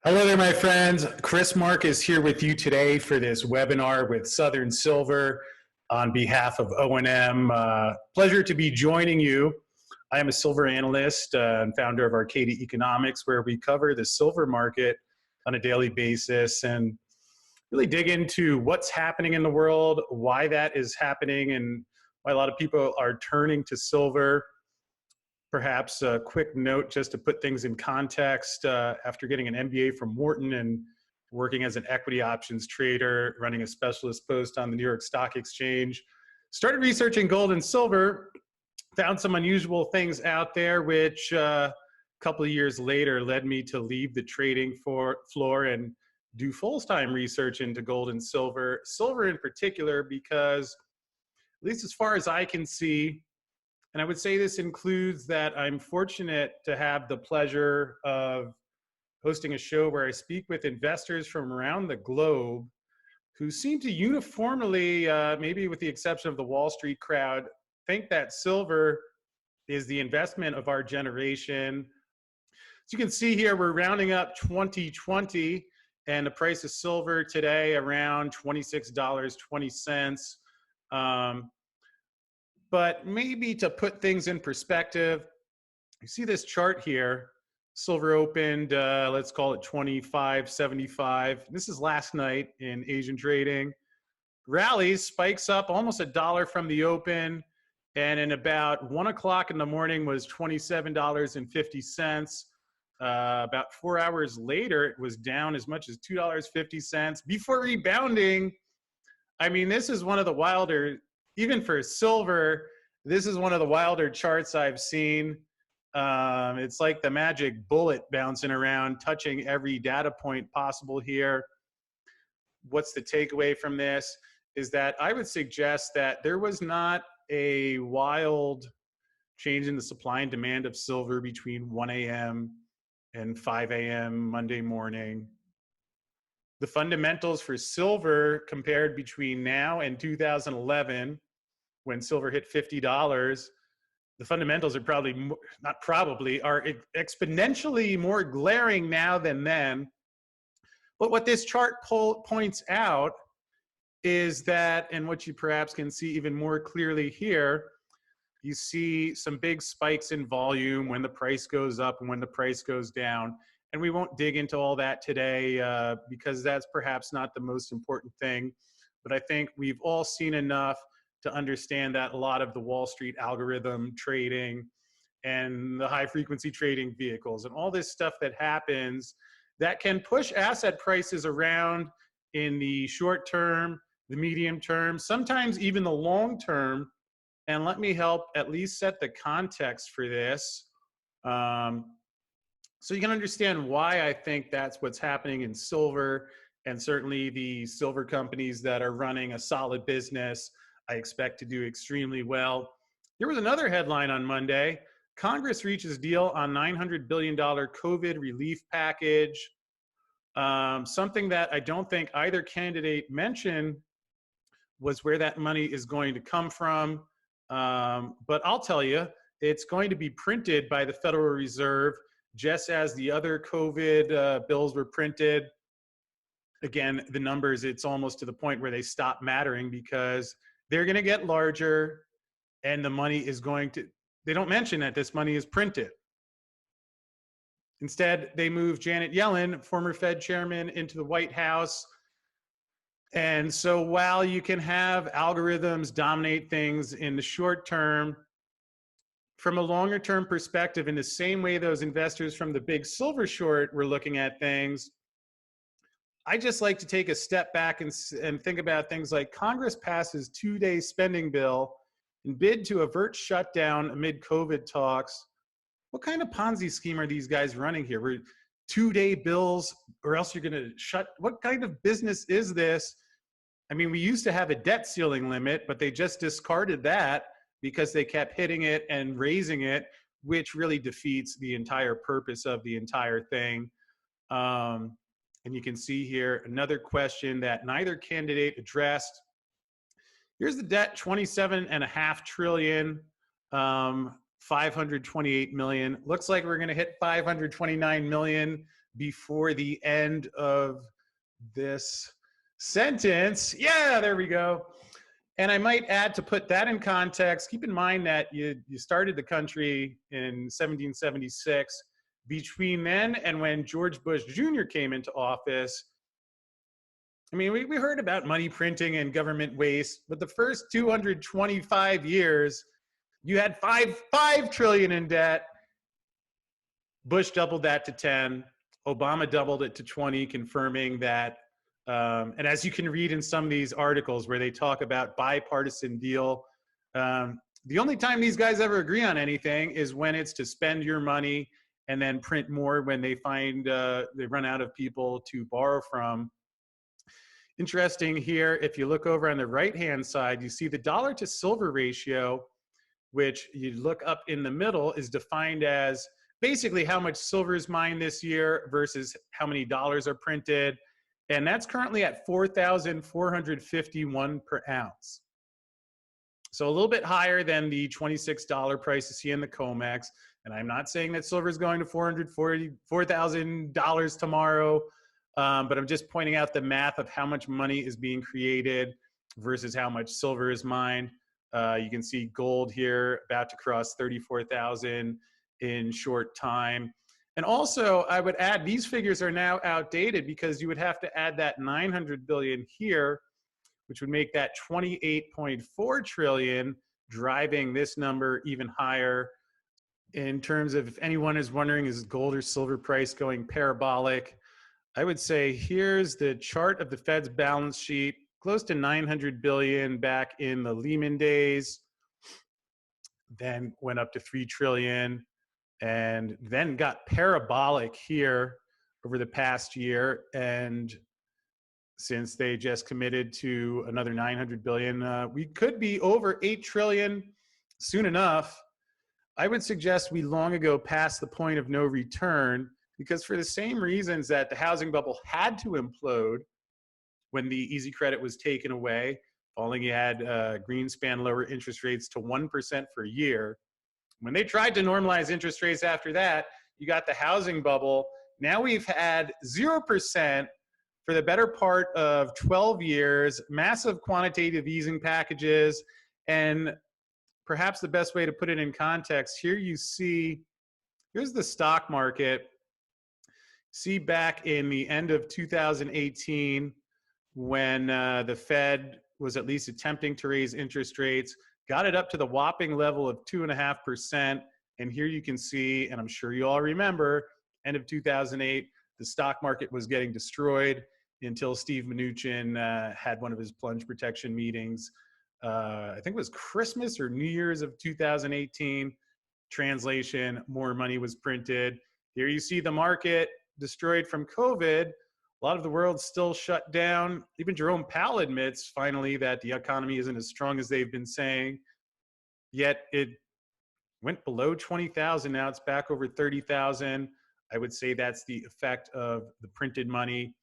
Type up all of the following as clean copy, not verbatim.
Hello there, my friends. Chris Marcus here with you today for this webinar with Southern Silver on behalf of O&M. Pleasure to be joining you. I am a silver analyst and founder of Arcadia Economics, where we cover the silver market on a daily basis and really dig into what's happening in the world, why that is happening, and why a lot of people are turning to silver. Perhaps a quick note just to put things in context. After getting an MBA from Wharton and working as an equity options trader, running a specialist post on the New York Stock Exchange, started researching gold and silver, found some unusual things out there, which a couple of years later led me to leave the trading floor and do full-time research into gold and silver in particular, because at least as far as I can see, and I would say this includes that I'm fortunate to have the pleasure of hosting a show where I speak with investors from around the globe who seem to uniformly, maybe with the exception of the Wall Street crowd, think that silver is the investment of our generation. As you can see here, we're rounding up 2020, and the price of silver today around $26.20. But maybe to put things in perspective, you see this chart here. Silver opened, let's call it 25.75. This is last night in Asian trading. Rallies, spikes up almost $1 from the open, and in about 1 o'clock in the morning was $27.50. About 4 hours later, it was down as much as $2.50 before rebounding. I mean, this is one of the wilder, even for silver, this is one of the wilder charts I've seen. It's like the magic bullet bouncing around, touching every data point possible here. What's the takeaway from this? Is that I would suggest that there was not a wild change in the supply and demand of silver between 1 a.m. and 5 a.m. Monday morning. The fundamentals for silver compared between now and 2011, when silver hit $50, the fundamentals are are exponentially more glaring now than then. But what this chart points out is that, and what you perhaps can see even more clearly here, you see some big spikes in volume when the price goes up and when the price goes down. And we won't dig into all that today because that's perhaps not the most important thing. But I think we've all seen enough to understand that a lot of the Wall Street algorithm trading and the high frequency trading vehicles and all this stuff that happens that can push asset prices around in the short term, the medium term, sometimes even the long term. And let me help at least set the context for this. So you can understand why I think that's what's happening in silver, and certainly the silver companies that are running a solid business, I expect to do extremely well. There was another headline on Monday. Congress reaches deal on $900 billion COVID relief package. Something that I don't think either candidate mentioned was where that money is going to come from. But I'll tell you, it's going to be printed by the Federal Reserve, just as the other COVID bills were printed. Again, the numbers, it's almost to the point where they stop mattering because they're going to get larger and the money is going to, they don't mention that this money is printed. Instead, they move Janet Yellen, former Fed chairman, into the White House. And so while you can have algorithms dominate things in the short term, from a longer term perspective, in the same way those investors from the big silver short were looking at things, I just like to take a step back and think about things like Congress passes 2-day spending bill and bid to avert shutdown amid COVID talks. What kind of Ponzi scheme are these guys running here? We're 2-day bills or else you're gonna shut, what kind of business is this? I mean, we used to have a debt ceiling limit, but they just discarded that because they kept hitting it and raising it, which really defeats the entire purpose of the entire thing. And you can see here another question that neither candidate addressed. Here's the debt, 27.5 trillion, 528 million. Looks like we're going to hit 529 million before the end of this sentence. Yeah, there we go. And I might add, to put that in context, keep in mind that you started the country in 1776. Between then and when George Bush Jr. came into office, I mean, we heard about money printing and government waste, but the first 225 years, you had five trillion in debt. Bush doubled that to 10. Obama doubled it to 20, confirming that. And as you can read in some of these articles where they talk about bipartisan deal, the only time these guys ever agree on anything is when it's to spend your money and then print more when they find they run out of people to borrow from. Interesting here, if you look over on the right-hand side, you see the dollar to silver ratio, which you look up in the middle, is defined as basically how much silver is mined this year versus how many dollars are printed. And that's currently at 4,451 per ounce. So a little bit higher than the $26 price you see in the COMEX. And I'm not saying that silver is going to $4,000 tomorrow, but I'm just pointing out the math of how much money is being created versus how much silver is mined. You can see gold here about to cross 34,000 in short time. And also, I would add, these figures are now outdated because you would have to add that 900 billion here, which would make that 28.4 trillion, driving this number even higher. In terms of, if anyone is wondering, is gold or silver price going parabolic? I would say here's the chart of the Fed's balance sheet, close to 900 billion back in the Lehman days, then went up to 3 trillion, and then got parabolic here over the past year. And since they just committed to another 900 billion, we could be over 8 trillion soon enough. I would suggest we long ago passed the point of no return, because for the same reasons that the housing bubble had to implode when the easy credit was taken away, following you had Greenspan lower interest rates to 1% for a year. When they tried to normalize interest rates after that, you got the housing bubble. Now we've had 0% for the better part of 12 years, massive quantitative easing packages, and perhaps the best way to put it in context, here you see, here's the stock market. See, back in the end of 2018, when the Fed was at least attempting to raise interest rates, got it up to the whopping level of 2.5%. And here you can see, and I'm sure you all remember, end of 2008, the stock market was getting destroyed until Steve Mnuchin had one of his plunge protection meetings. I think it was Christmas or New Year's of 2018. Translation, more money was printed. Here you see the market destroyed from COVID. A lot of the world still shut down. Even Jerome Powell admits finally that the economy isn't as strong as they've been saying. Yet it went below 20,000. Now it's back over 30,000. I would say that's the effect of the printed money.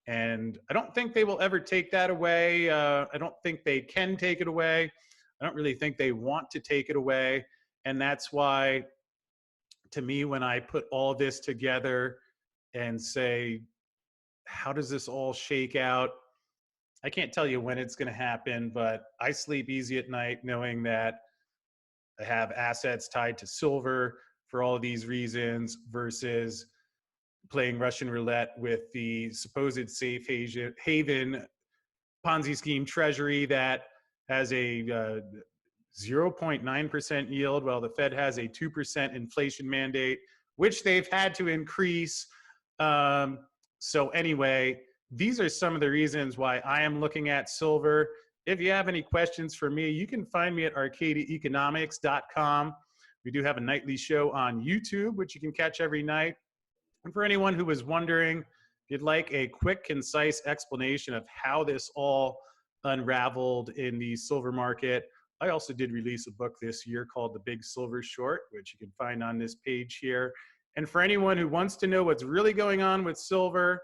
And I don't think they will ever take that away. I don't think they can take it away. I don't really think they want to take it away. And that's why, to me, when I put all this together and say, how does this all shake out? I can't tell you when it's going to happen, but I sleep easy at night knowing that I have assets tied to silver for all of these reasons versus playing Russian roulette with the supposed safe haven Ponzi scheme treasury that has a 0.9% yield, while the Fed has a 2% inflation mandate, which they've had to increase. So anyway, these are some of the reasons why I am looking at silver. If you have any questions for me, you can find me at arcadiaeconomics.com. We do have a nightly show on YouTube, which you can catch every night. And for anyone who was wondering, if you'd like a quick, concise explanation of how this all unraveled in the silver market, I also did release a book this year called The Big Silver Short, which you can find on this page here. And for anyone who wants to know what's really going on with silver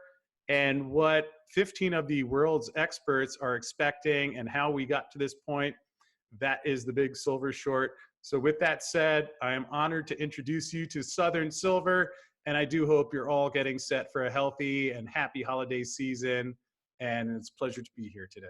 and what 15 of the world's experts are expecting and how we got to this point, that is The Big Silver Short. So with that said, I am honored to introduce you to Southern Silver. And I do hope you're all getting set for a healthy and happy holiday season. And it's a pleasure to be here today.